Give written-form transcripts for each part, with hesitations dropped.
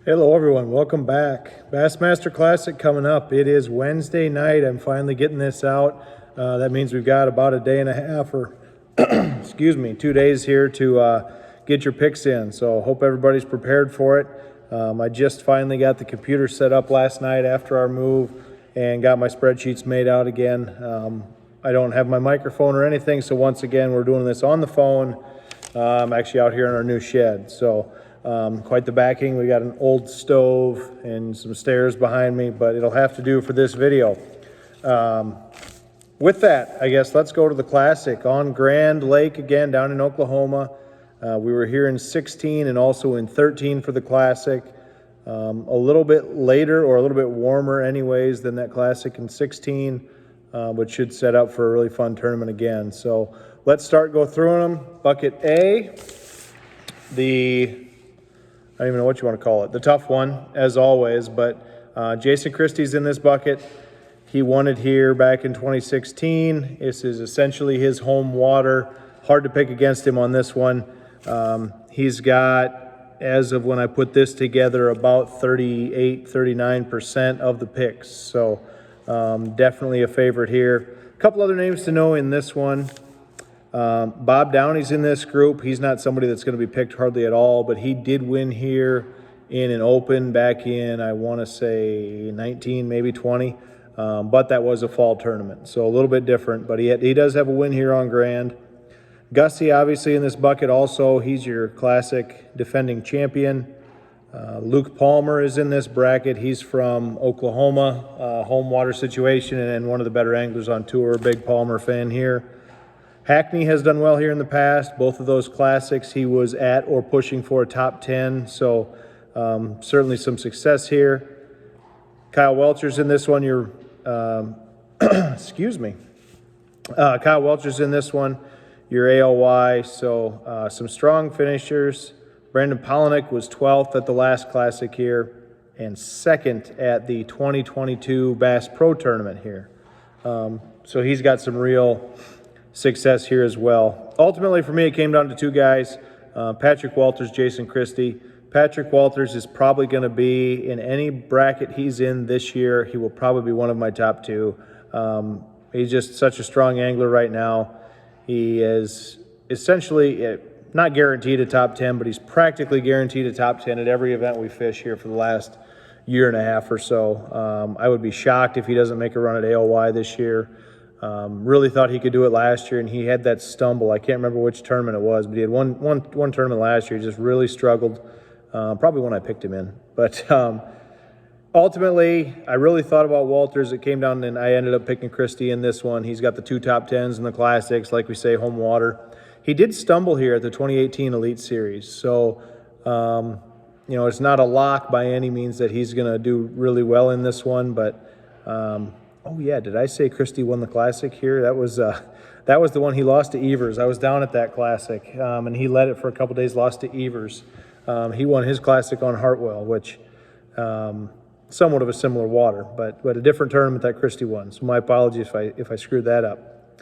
Hello everyone, welcome back. Bassmaster Classic coming up. It is Wednesday night. I'm finally getting this out. That means we've got about a day and a half or, excuse me, 2 days here to get your picks in. So hope everybody's prepared for it. I just finally got the computer set up last night after our move and got my spreadsheets made out again. I don't have my microphone or anything, so once again, we're doing this on the phone. I'm actually out here in our new shed. So quite the backing. We got an old stove and some stairs behind me, but it'll have to do for this video. With that, I guess let's go to the Classic on Grand Lake again down in Oklahoma. We were here in 16 and also in 13 for the Classic. A little bit later or a little bit warmer anyways than that Classic in 16, which should set up for a really fun tournament again. So let's go through them. Bucket A, I don't even know what you want to call it. The tough one, as always, but Jason Christie's in this bucket. He won it here back in 2016. This is essentially his home water. Hard to pick against him on this one. He's got, as of when I put this together, about 38, 39% of the picks. So definitely a favorite here. A couple other names to know in this one. Bob Downey's in this group. He's not somebody that's going to be picked hardly at all, but he did win here in an open back in, I want to say 19, maybe 20, but that was a fall tournament, so a little bit different, but he does have a win here on Grand. Gussie obviously in this bucket also. He's your Classic defending champion. Luke Palmer is in this bracket. He's from Oklahoma, home water situation, and one of the better anglers on tour. Big Palmer fan here. Hackney has done well here in the past. Both of those Classics, he was at or pushing for a top 10, so certainly some success here. Kyle Welcher's in this one. Excuse me. Kyle Welcher's in this one, your AOY, so some strong finishers. Brandon Polinick was 12th at the last Classic here and 2nd at the 2022 Bass Pro Tournament here. So he's got some real success here as well. Ultimately, for me, it came down to two guys, Patrick Walters, Jason Christie. Patrick Walters is probably going to be, in any bracket he's in this year, he will probably be one of my top two. He's just such a strong angler right now. He is essentially not guaranteed a top 10, but he's practically guaranteed a top 10 at every event we fish here for the last year and a half or so. I would be shocked if he doesn't make a run at AOY this year. Really thought he could do it last year, and he had that stumble. I can't remember which tournament it was, but he had one tournament last year. He just really struggled, probably when I picked him in. But ultimately, I really thought about Walters. It came down, and I ended up picking Christie in this one. He's got the two top 10s in the Classics, like we say, home water. He did stumble here at the 2018 Elite Series, so it's not a lock by any means that he's going to do really well in this one, but oh yeah, did I say Christie won the Classic here? That was the one he lost to Evers. I was down at that Classic, and he led it for a couple days, lost to Evers. He won his Classic on Hartwell, which somewhat of a similar water, but a different tournament that Christie won. So my apologies if I screwed that up.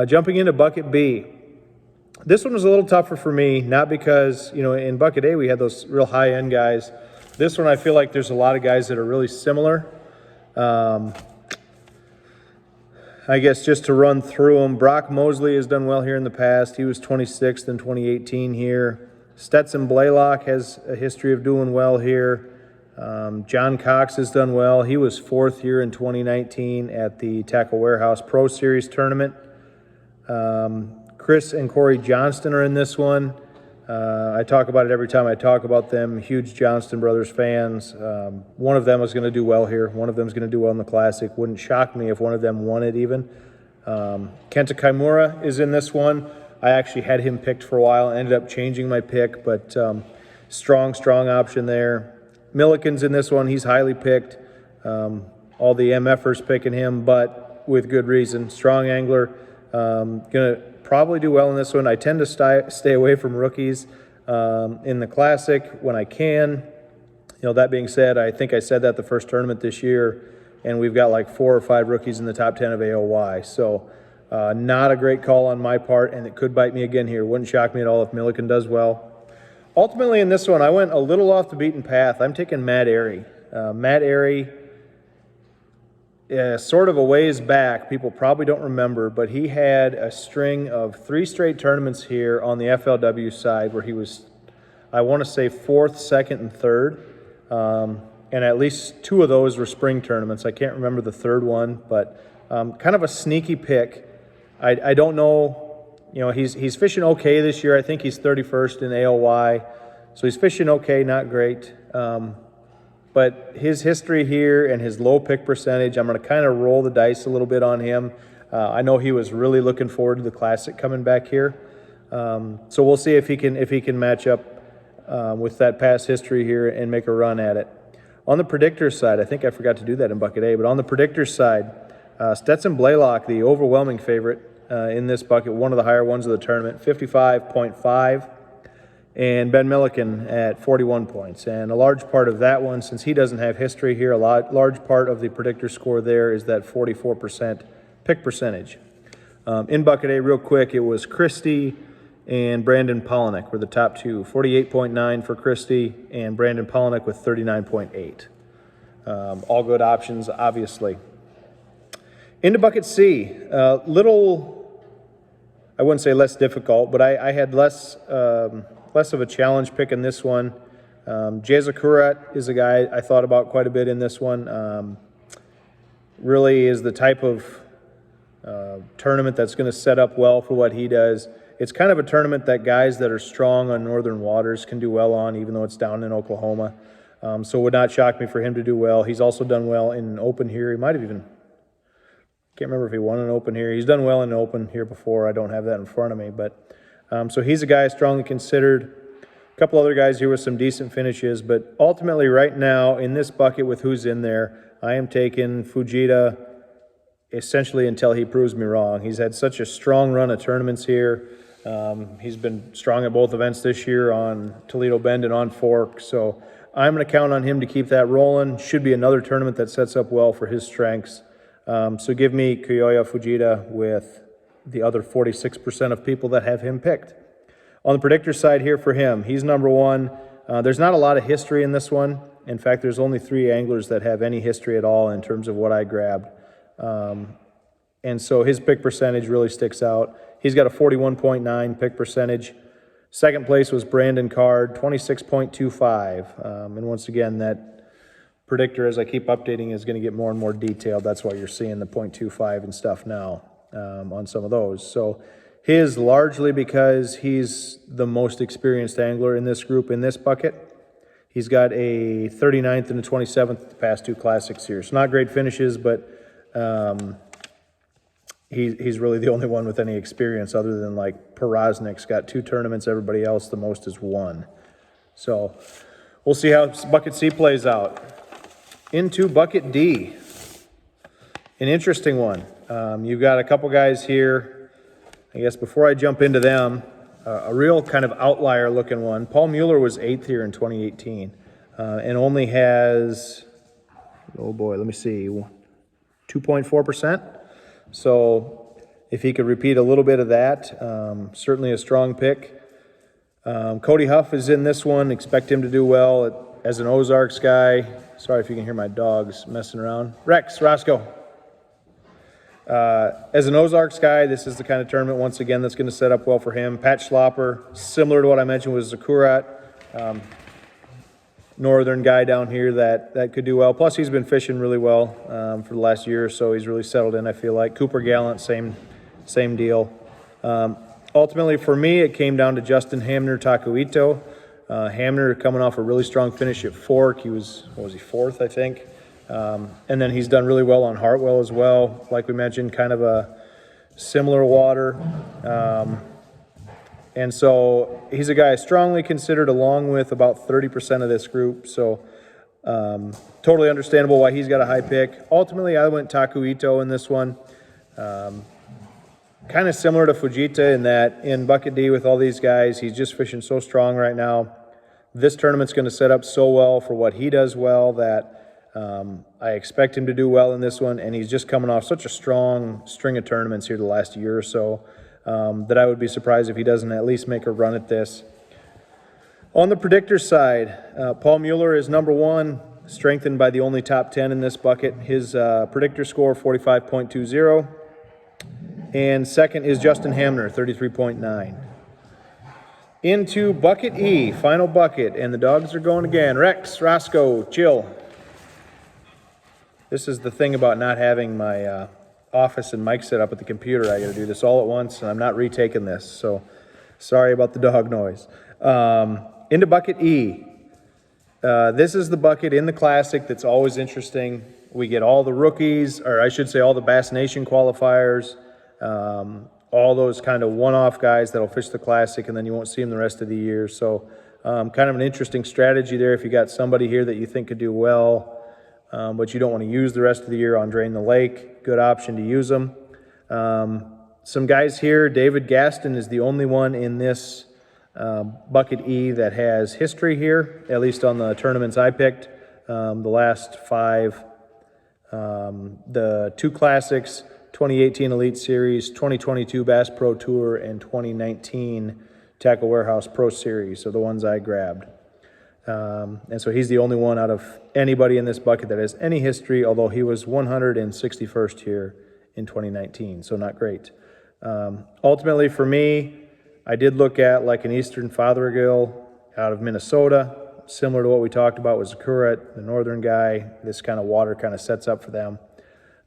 Jumping into Bucket B. This one was a little tougher for me, not because, in Bucket A we had those real high-end guys. This one I feel like there's a lot of guys that are really similar. I guess just to run through them, Brock Mosley has done well here in the past. He was 26th in 2018 here. Stetson Blaylock has a history of doing well here. John Cox has done well. He was 4th here in 2019 at the Tackle Warehouse Pro Series tournament. Chris and Corey Johnston are in this one. I talk about it every time I talk about them. Huge Johnston Brothers fans. One of them is going to do well here. One of them is going to do well in the Classic. Wouldn't shock me if one of them won it even. Kenta Kaimura is in this one. I actually had him picked for a while. I ended up changing my pick, but strong option there. Milliken's in this one. He's highly picked. All the MFers picking him, but with good reason. Strong angler. Going to probably do well in this one. I tend to stay away from rookies in the Classic when I can. That being said, I think I said that the first tournament this year, and we've got like 4 or 5 rookies in the top 10 of AOY. So not a great call on my part, and it could bite me again here. Wouldn't shock me at all if Milliken does well. Ultimately, in this one, I went a little off the beaten path. I'm taking Matt Airy. Matt Airy, sort of a ways back, people probably don't remember, but he had a string of 3 straight tournaments here on the FLW side where he was, I want to say, 4th, 2nd, and 3rd. And at least 2 of those were spring tournaments. I can't remember the 3rd one, but kind of a sneaky pick. I don't know. You know, he's fishing okay this year. I think he's 31st in AOY. So he's fishing okay, not great. But his history here and his low pick percentage, I'm going to kind of roll the dice a little bit on him. I know he was really looking forward to the Classic coming back here. So we'll see if he can match up with that past history here and make a run at it. On the predictor side, I think I forgot to do that in Bucket A, but on the predictor side, Stetson Blaylock, the overwhelming favorite in this bucket, one of the higher ones of the tournament, 55.5, and Ben Milliken at 41 points. And a large part of that one, since he doesn't have history here, large part of the predictor score there is that 44% pick percentage. In Bucket A, real quick, it was Christie and Brandon Polinick were the top 2, 48.9 for Christie and Brandon Polinick with 39.8. All good options, obviously. Into Bucket C, little, I wouldn't say less difficult, but I had less of a challenge picking this one. Jeza Kurat is a guy I thought about quite a bit in this one. Really is the type of tournament that's going to set up well for what he does. It's kind of a tournament that guys that are strong on northern waters can do well on, even though it's down in Oklahoma. So it would not shock me for him to do well. He's also done well in an open here. He might have even, can't remember if he won an open here. He's done well in an open here before. I don't have that in front of me. But so he's a guy strongly considered. A couple other guys here with some decent finishes. But ultimately right now in this bucket with who's in there, I am taking Fujita essentially until he proves me wrong. He's had such a strong run of tournaments here. He's been strong at both events this year on Toledo Bend and on Fork. So I'm going to count on him to keep that rolling. Should be another tournament that sets up well for his strengths. So give me Kiyoya Fujita with the other 46% of people that have him picked. On the predictor side here for him, he's number 1. There's not a lot of history in this one. In fact, there's only 3 anglers that have any history at all in terms of what I grabbed. And so his pick percentage really sticks out. He's got a 41.9 pick percentage. Second place was Brandon Card, 26.25. And once again, that predictor, as I keep updating, is going to get more and more detailed. That's why you're seeing the 0.25 and stuff now on some of those. So his largely because he's the most experienced angler in this group, in this bucket. He's got a 39th and a 27th the past 2 classics here. So not great finishes, but he's really the only one with any experience other than like Poroznik's got 2 tournaments. Everybody else, the most is 1. So we'll see how Bucket C plays out. Into Bucket D. An interesting one. You've got a couple guys here. I guess before I jump into them, a real kind of outlier looking one. Paul Mueller was 8th here in 2018 and only has, oh boy, let me see, 2.4%. So if he could repeat a little bit of that, certainly a strong pick. Cody Huff is in this one. Expect him to do well as an Ozarks guy. Sorry if you can hear my dogs messing around. Rex, Roscoe. As an Ozarks guy, this is the kind of tournament, once again, that's going to set up well for him. Pat Schlopper, similar to what I mentioned with Zakurat, northern guy down here that could do well. Plus, he's been fishing really well for the last year or so. He's really settled in, I feel like. Cooper Gallant, same deal. Ultimately, for me, it came down to Justin Hamner Takuito. Hamner coming off a really strong finish at Fork. He was, what was he, 4th, I think. And then he's done really well on Hartwell as well. Like we mentioned, kind of a similar water. And so he's a guy strongly considered along with about 30% of this group. So totally understandable why he's got a high pick. Ultimately, I went Takuito in this one. Kind of similar to Fujita in that in Bucket D with all these guys, he's just fishing so strong right now. This tournament's going to set up so well for what he does well that I expect him to do well in this one, and he's just coming off such a strong string of tournaments here the last year or so that I would be surprised if he doesn't at least make a run at this. On the predictor side, Paul Mueller is number one, strengthened by the only top 10 in this bucket. His predictor score, 45.20. And second is Justin Hamner, 33.9. Into bucket E, final bucket, and the dogs are going again. Rex, Roscoe, chill. This is the thing about not having my office and mic set up at the computer. I got to do this all at once, and I'm not retaking this, so sorry about the dog noise. Into bucket E. This is the bucket in the Classic that's always interesting. We get all the rookies, or I should say all the Bass Nation qualifiers, all those kind of one-off guys that'll fish the Classic, and then you won't see them the rest of the year. So kind of an interesting strategy there if you got somebody here that you think could do well, but you don't want to use the rest of the year on Drain the Lake. Good option to use them. Some guys here, David Gaston is the only one in this bucket E that has history here, at least on the tournaments I picked. The last 5, the 2 Classics, 2018 Elite Series, 2022 Bass Pro Tour, and 2019 Tackle Warehouse Pro Series, so the ones I grabbed. And so he's the only one out of anybody in this bucket that has any history, although he was 161st here in 2019, so not great. Ultimately for me, I did look at like an Eastern Fothergill out of Minnesota, similar to what we talked about with Zakurat, the northern guy. This kind of water kind of sets up for them.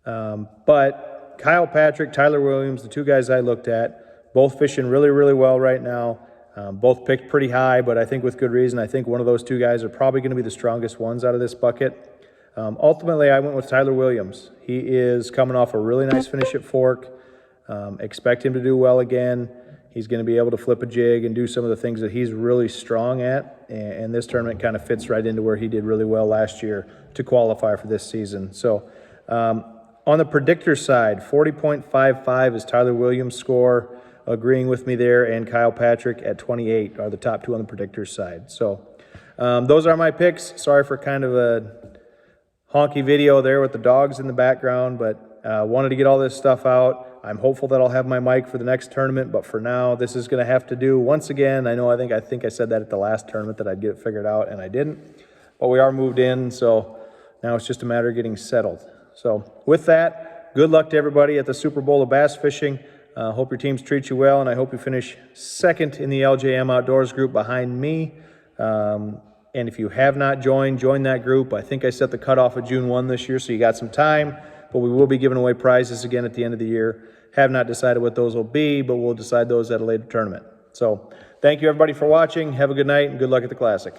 But Kyle Patrick, Tyler Williams, the 2 guys I looked at, both fishing really, really well right now. Both picked pretty high, but I think with good reason. I think one of those 2 guys are probably going to be the strongest ones out of this bucket. Ultimately, I went with Tyler Williams. He is coming off a really nice finish at Fork. Expect him to do well again. He's going to be able to flip a jig and do some of the things that he's really strong at. And this tournament kind of fits right into where he did really well last year to qualify for this season. So on the predictor side, 40.55 is Tyler Williams' score. Agreeing with me there, and Kyle Patrick at 28 are the top 2 on the predictor side. So those are my picks. Sorry for kind of a honky video there with the dogs in the background, but wanted to get all this stuff out. I'm hopeful that I'll have my mic for the next tournament, but for now, this is going to have to do. Once again, I think I said that at the last tournament that I'd get it figured out, and I didn't. But we are moved in, so now it's just a matter of getting settled. So with that, good luck to everybody at the Super Bowl of Bass Fishing. Hope your teams treat you well, and I hope you finish second in the LJM Outdoors group behind me. And if you have not joined, join that group. I think I set the cutoff of June 1 this year, so you got some time. But we will be giving away prizes again at the end of the year. Have not decided what those will be, but we'll decide those at a later tournament. So thank you, everybody, for watching. Have a good night, and good luck at the Classic.